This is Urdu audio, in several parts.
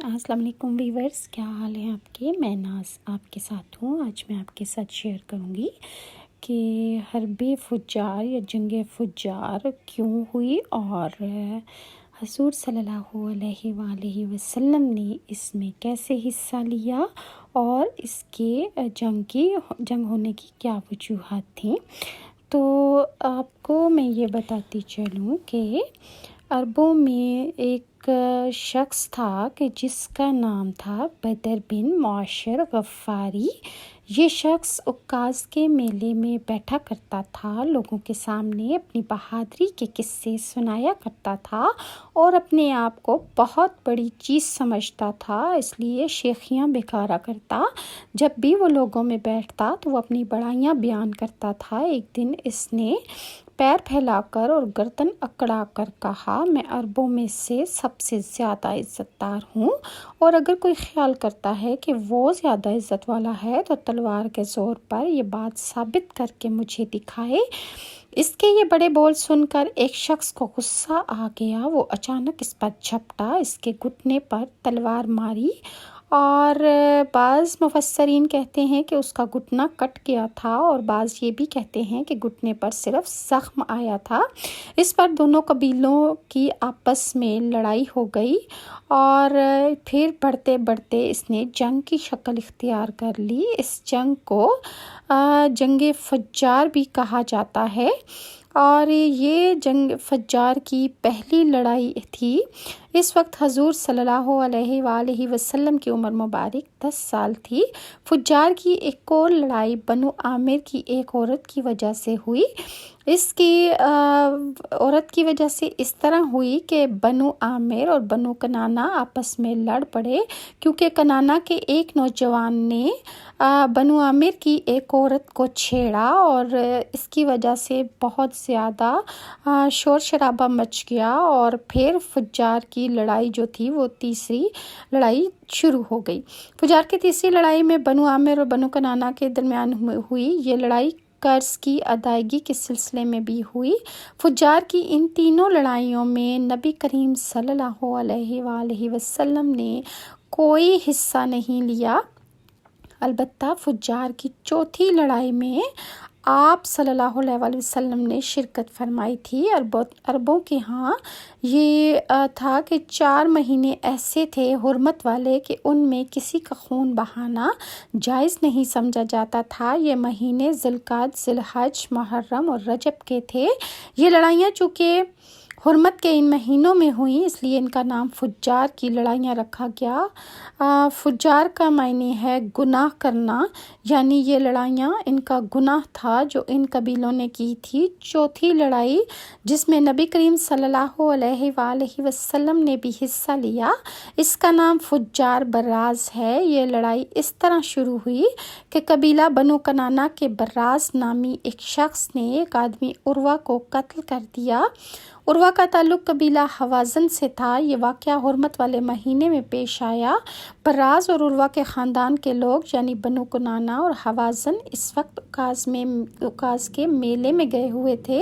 السلام علیکم ویورز، کیا حال ہے آپ کے؟ میں ناز آپ کے ساتھ ہوں۔ آج میں آپ کے ساتھ شیئر کروں گی کہ حرب فجار یا جنگ فجار کیوں ہوئی اور حضور صلی اللہ علیہ وآلہ وسلم نے اس میں کیسے حصہ لیا اور اس کے جنگ ہونے کی کیا وجوہات تھیں۔ تو آپ کو میں یہ بتاتی چلوں کہ عربوں میں ایک شخص تھا کہ جس کا نام تھا بدر بن معاشر غفاری۔ یہ شخص عکاظ کے میلے میں بیٹھا کرتا تھا، لوگوں کے سامنے اپنی بہادری کے قصے سنایا کرتا تھا اور اپنے آپ کو بہت بڑی چیز سمجھتا تھا، اس لیے شیخیاں بکھارا کرتا۔ جب بھی وہ لوگوں میں بیٹھتا تو وہ اپنی بڑائیاں بیان کرتا تھا۔ ایک دن اس نے پیر پھیلا کر اور گردن اکڑا کر کہا، میں عربوں میں سے سب سے زیادہ عزت دار ہوں، اور اگر کوئی خیال کرتا ہے کہ وہ زیادہ عزت والا ہے تو تلوار کے زور پر یہ بات ثابت کر کے مجھے دکھائے۔ اس کے یہ بڑے بول سن کر ایک شخص کو غصہ آ گیا۔ وہ اچانک اس پر جھپٹا، اس کے گھٹنے پر تلوار ماری، اور بعض مفسرین کہتے ہیں کہ اس کا گھٹنا کٹ گیا تھا، اور بعض یہ بھی کہتے ہیں کہ گھٹنے پر صرف زخم آیا تھا۔ اس پر دونوں قبیلوں کی آپس میں لڑائی ہو گئی، اور پھر بڑھتے بڑھتے اس نے جنگ کی شکل اختیار کر لی۔ اس جنگ کو جنگ فجار بھی کہا جاتا ہے، اور یہ جنگ فجار کی پہلی لڑائی تھی۔ اس وقت حضور صلی اللہ علیہ وآلہ وسلم کی عمر مبارک 10 سال تھی۔ فجار کی ایک اور لڑائی بنو عامر کی ایک عورت کی وجہ سے ہوئی۔ اس کی عورت کی وجہ سے اس طرح ہوئی کہ بنو عامر اور بنو کنانہ آپس میں لڑ پڑے، کیونکہ کنانہ کے ایک نوجوان نے بنو عامر کی ایک عورت کو چھیڑا، اور اس کی وجہ سے بہت زیادہ شور شرابہ مچ گیا، اور پھر فجار کی لڑائی جو تھی وہ تیسری لڑائی شروع ہو گئی۔ فجار کی تیسری لڑائی میں بنو عامر اور بنو کنانہ کے درمیان ہوئی۔ یہ لڑائی قرض کی ادائیگی کے سلسلے میں بھی ہوئی۔ فجار کی ان تینوں لڑائیوں میں نبی کریم صلی اللہ علیہ وآلہ وسلم نے کوئی حصہ نہیں لیا۔ البتہ فجار کی چوتھی لڑائی میں آپ صلی اللہ علیہ وآلہ وسلم نے شرکت فرمائی تھی۔ عربوں کے ہاں یہ تھا کہ 4 مہینے ایسے تھے حرمت والے کہ ان میں کسی کا خون بہانا جائز نہیں سمجھا جاتا تھا۔ یہ مہینے ذی القعدہ، ذی الحج، محرم اور رجب کے تھے۔ یہ لڑائیاں چونکہ حرمت کے ان مہینوں میں ہوئیں، اس لیے ان کا نام فجار کی لڑائیاں رکھا گیا۔ فجار کا معنی ہے گناہ کرنا، یعنی یہ لڑائیاں ان کا گناہ تھا جو ان قبیلوں نے کی تھی۔ چوتھی لڑائی جس میں نبی کریم صلی اللہ علیہ وآلہ وسلم نے بھی حصہ لیا، اس کا نام فجار براز ہے۔ یہ لڑائی اس طرح شروع ہوئی کہ قبیلہ بنو کنانہ کے براز نامی ایک شخص نے ایک آدمی عروہ کو قتل کر دیا۔ عروہ کا تعلق قبیلہ حوازن سے تھا۔ یہ واقعہ حرمت والے مہینے میں پیش آیا۔ براز اور عروہ کے خاندان کے لوگ یعنی بنو کنانہ اور حوازن اس وقت عکاظ کے میلے میں گئے ہوئے تھے۔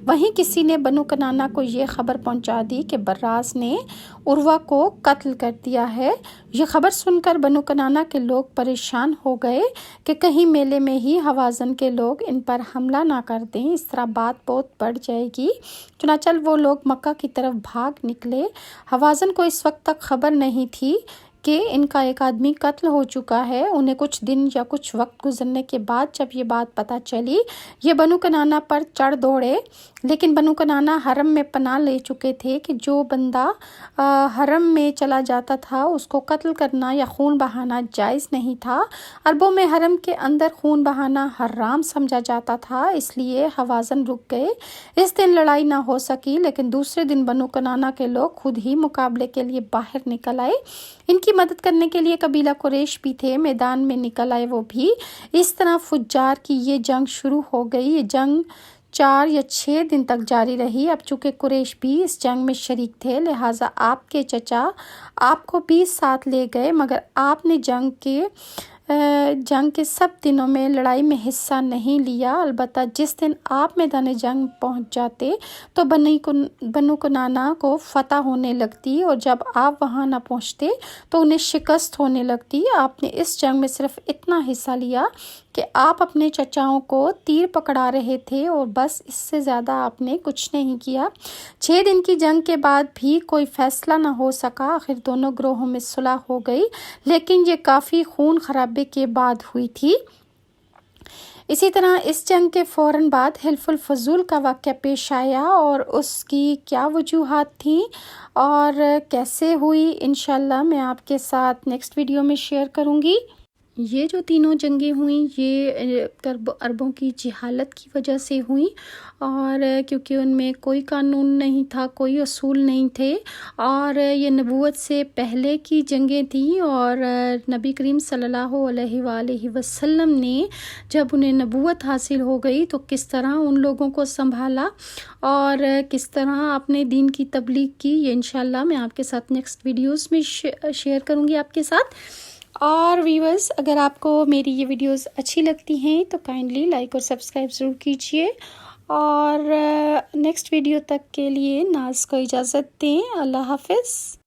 وہیں کسی نے بنو کنانہ کو یہ خبر پہنچا دی کہ براز نے عروہ کو قتل کر دیا ہے۔ یہ خبر سن کر بنو کنانہ کے لوگ پریشان ہو گئے کہ کہیں میلے میں ہی حوازن کے لوگ ان پر حملہ نہ کر دیں، اس طرح بات بہت بڑھ جائے گی۔ چنانچہ وہ لوگ مکہ کی طرف بھاگ نکلے۔ حوازن کو اس وقت تک خبر نہیں تھی کہ ان کا ایک آدمی قتل ہو چکا ہے۔ انہیں کچھ دن یا کچھ وقت گزرنے کے بعد جب یہ بات پتہ چلی، یہ بنو کنانہ پر چڑھ دوڑے، لیکن بنو کنانہ حرم میں پناہ لے چکے تھے کہ جو بندہ حرم میں چلا جاتا تھا اس کو قتل کرنا یا خون بہانا جائز نہیں تھا۔ عربوں میں حرم کے اندر خون بہانا حرام سمجھا جاتا تھا، اس لیے حوازن رک گئے۔ اس دن لڑائی نہ ہو سکی، لیکن دوسرے دن بنو کنانہ کے لوگ خود ہی مقابلے کے لیے باہر نکل آئے۔ ان کی مدد کرنے کے لیے قبیلہ قریش بھی تھے، میدان میں نکل آئے وہ بھی۔ اس طرح فجار کی یہ جنگ شروع ہو گئی۔ یہ جنگ 4 یا 6 دن تک جاری رہی۔ اب چونکہ قریش بھی اس جنگ میں شریک تھے، لہٰذا آپ کے چچا آپ کو بھی ساتھ لے گئے، مگر آپ نے جنگ کے جنگ کے سب دنوں میں لڑائی میں حصہ نہیں لیا، البتہ جس دن آپ میدان جنگ پہنچ جاتے تو بنو کنانہ کو فتح ہونے لگتی، اور جب آپ وہاں نہ پہنچتے تو انہیں شکست ہونے لگتی۔ آپ نے اس جنگ میں صرف اتنا حصہ لیا کہ آپ اپنے چچاؤں کو تیر پکڑا رہے تھے، اور بس اس سے زیادہ آپ نے کچھ نہیں کیا۔ 6 دن کی جنگ کے بعد بھی کوئی فیصلہ نہ ہو سکا، آخر دونوں گروہوں میں صلح ہو گئی، لیکن یہ کافی خون خرابے کے بعد ہوئی تھی۔ اسی طرح اس جنگ کے فوراً بعد حلف الفضول کا واقعہ پیش آیا، اور اس کی کیا وجوہات تھیں اور کیسے ہوئی، انشاءاللہ میں آپ کے ساتھ نیکسٹ ویڈیو میں شیئر کروں گی۔ یہ جو تینوں جنگیں ہوئیں یہ عربوں کی جہالت کی وجہ سے ہوئیں، اور کیونکہ ان میں کوئی قانون نہیں تھا، کوئی اصول نہیں تھے، اور یہ نبوت سے پہلے کی جنگیں تھیں، اور نبی کریم صلی اللہ علیہ وآلہ وسلم نے جب انہیں نبوت حاصل ہو گئی تو کس طرح ان لوگوں کو سنبھالا اور کس طرح اپنے دین کی تبلیغ کی، یہ انشاءاللہ میں آپ کے ساتھ نیکسٹ ویڈیوز میں شیئر کروں گی آپ کے ساتھ۔ اور ویورز، اگر آپ کو میری یہ ویڈیوز اچھی لگتی ہیں تو کائنڈلی لائک اور سبسکرائب ضرور کیجیے، اور نیکسٹ ویڈیو تک کے لیے ناز کو اجازت دیں۔ اللہ حافظ۔